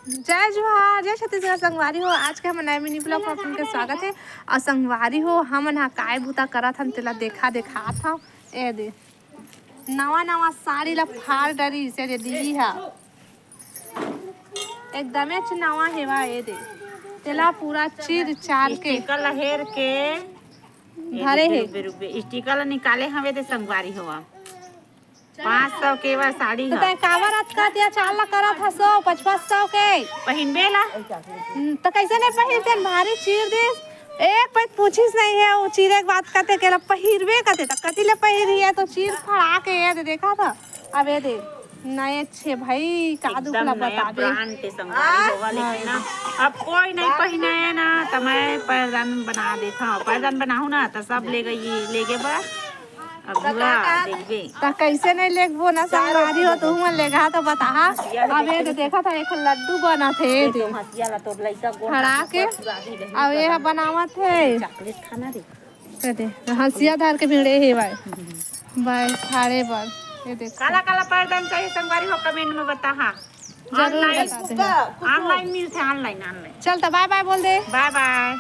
जय जोहार, जय छत्तीसगढ़ संगवारी हो। आज के हम नए मिनी ब्लॉग में आपके स्वागत है। और संगवारी हो हमन हा काय बूता करत हन तेला दिखात हूँ। ए दे नवा नवा साड़ी ला फाड़ डरी से दे दी हा एकदमे नवा हेवा। ए दे तेला पूरा चीर चार के स्टिकर ला हेर के धरे हे। स्टिकर ला निकाले हवे दे संगवारी होवा 500 के वा साड़ी तो हा तय कावर आज का दिया चाल ला करत हसो 500 के पहिनबे ला तो कैसे नहीं पहिरते भारी चीर दिस। एक बात पूछिस नहीं है वो चीरे के बात करते के पहिरबे करते तो कति ले पहिरी है तो चीर फड़ा के ये देखा था। अब ये दे नए छे भाई का दुख ला बता दे ब्रांड के संगवारी होवा लेकिन ना अब कोई नहीं पहिने है ना तो मैं पैरदान बना देता हूँ। पैरदान बनाऊँ ना तो सब ले गए बा अब देखबे तो कैसे नहीं लेगबो ना संगवारी हो तू मन लेगा तो बता। अब ये देखा था एक लड्डू बना थे दे हसिया ला तोर लइका फड़ा के अब ये बनावत है चॉकलेट खाना दे हंसिया धार के भिड़े हे भाई फाड़े बर। ये देख काला काला पैरदान चाहिए संगवारी हो कमेंट में बता। हाँ जरूर बता दे। ऑनलाइन मिलते ऑनलाइन चल तो बाय बाय बोल दे। Bye bye.